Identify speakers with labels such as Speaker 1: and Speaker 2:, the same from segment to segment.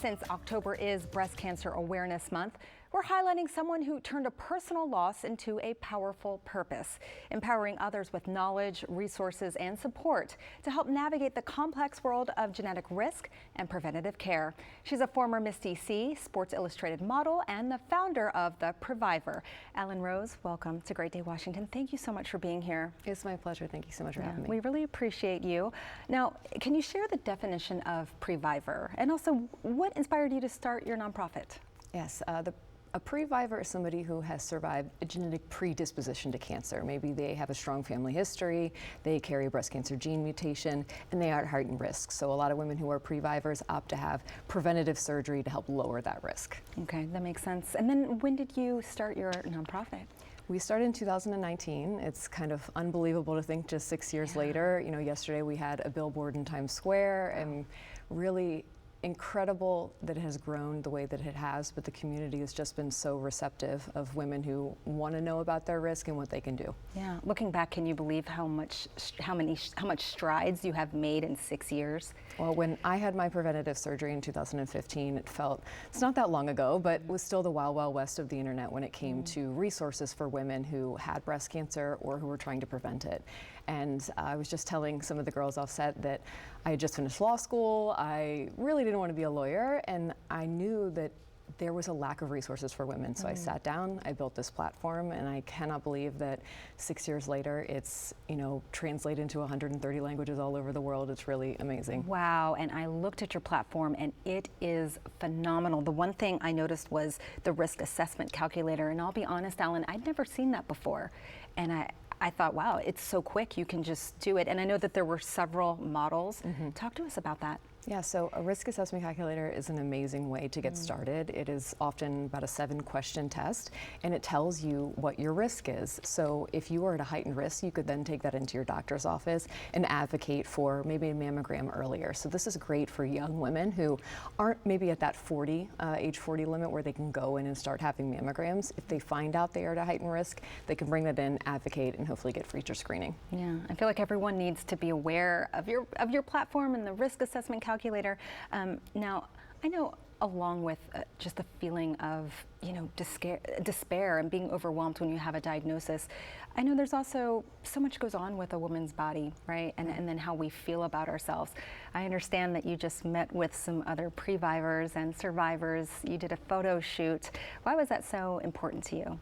Speaker 1: Since October is Breast Cancer Awareness Month, we're highlighting someone who turned a personal loss into a powerful purpose, empowering others with knowledge, resources, and support to help navigate the complex world of genetic risk and preventative care. She's a former Miss DC, Sports Illustrated model, and the founder of the Previvor. Allyn Rose, welcome to Great Day, Washington. Thank you so much for being here.
Speaker 2: It's my pleasure. Thank you so much for having me.
Speaker 1: We really appreciate you. Now, can you share the definition of Previvor, and also what inspired you to start your nonprofit?
Speaker 2: Yes, a previvor is somebody who has survived a genetic predisposition to cancer. Maybe they have a strong family history, they carry a breast cancer gene mutation, and they are at heightened risk. So a lot of women who are previvors opt to have preventative surgery to help lower that risk.
Speaker 1: Okay, that makes sense. And then when did you start your nonprofit?
Speaker 2: We started in 2019. It's kind of unbelievable to think just 6 years later. You know, yesterday we had a billboard in Times Square, and really incredible that it has grown the way that it has, but the community has just been so receptive of women who want to know about their risk and what they can do.
Speaker 1: Yeah, looking back, can you believe how much strides you have made in 6 years?
Speaker 2: Well, when I had my preventative surgery in 2015, it felt, it's not that long ago, but it was still the wild, wild west of the internet when it came to resources for women who had breast cancer or who were trying to prevent it. And I was just telling some of the girls off set that I had just finished law school. I really didn't want to be a lawyer, and I knew that there was a lack of resources for women. So I sat down, I built this platform, and I cannot believe that 6 years later it's, you know, translated into 130 languages all over the world. It's really amazing.
Speaker 1: Wow, and I looked at your platform and it is phenomenal. The one thing I noticed was the risk assessment calculator, and I'll be honest, Allyn, I'd never seen that before. And I thought, wow, it's so quick, you can just do it. And I know that there were several models. Talk to us about that.
Speaker 2: Yeah, so a risk assessment calculator is an amazing way to get started. It is often about a 7-question test, and it tells you what your risk is. So if you are at a heightened risk, you could then take that into your doctor's office and advocate for maybe a mammogram earlier. So this is great for young women who aren't maybe at that age 40 limit where they can go in and start having mammograms. If they find out they are at a heightened risk, they can bring that in, advocate, and hopefully get future screening. Yeah,
Speaker 1: I feel like everyone needs to be aware of your platform and the risk assessment calculator. Now, I know along with just the feeling of, you know, despair and being overwhelmed when you have a diagnosis, I know there's also so much goes on with a woman's body, right? And then how we feel about ourselves. I understand that you just met with some other previvors and survivors. You did a photo shoot. Why was that so important to you?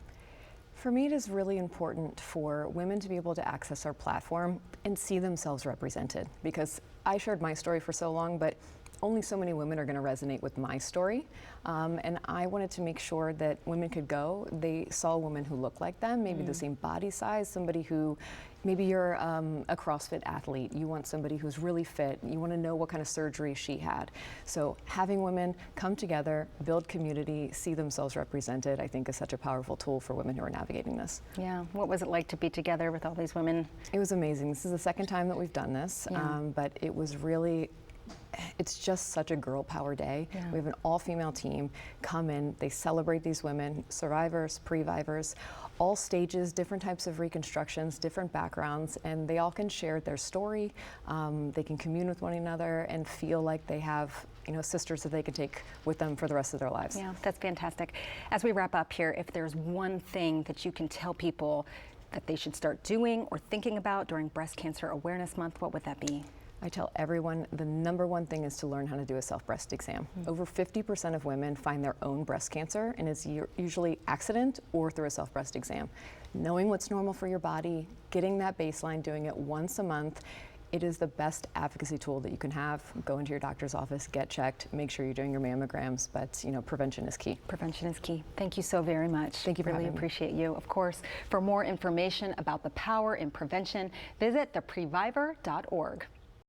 Speaker 2: For me, it is really important for women to be able to access our platform and see themselves represented, because I shared my story for so long, but only so many women are going to resonate with my story. And I wanted to make sure that women could go, they saw a woman who looked like them, maybe the same body size, somebody who, maybe you're a CrossFit athlete, you want somebody who's really fit, you want to know what kind of surgery she had. So having women come together, build community, see themselves represented, I think is such a powerful tool for women who are navigating this.
Speaker 1: Yeah, what was it like to be together with all these women?
Speaker 2: It was amazing. This is the second time that we've done this, but it was really, it's just such a girl power day. We have an all-female team come in, they celebrate these women, survivors, previvors, all stages, different types of reconstructions, different backgrounds, and they all can share their story. They can commune with one another and feel like they have, you know, sisters that they can take with them for the rest of their lives.
Speaker 1: Yeah, that's fantastic. As we wrap up here, if there's one thing that you can tell people that they should start doing or thinking about during Breast Cancer Awareness Month, what would that be?
Speaker 2: I tell everyone the #1 thing is to learn how to do a self-breast exam. Over 50% of women find their own breast cancer, and it's usually accident or through a self-breast exam. Knowing what's normal for your body, getting that baseline, doing it once a month, it is the best advocacy tool that you can have. Go into your doctor's office, get checked, make sure you're doing your mammograms, but you know, prevention is key.
Speaker 1: Prevention is key. Thank you so very much.
Speaker 2: Thank you for having me.
Speaker 1: Really appreciate you. Of course, for more information about the power in prevention, visit theprevivor.org.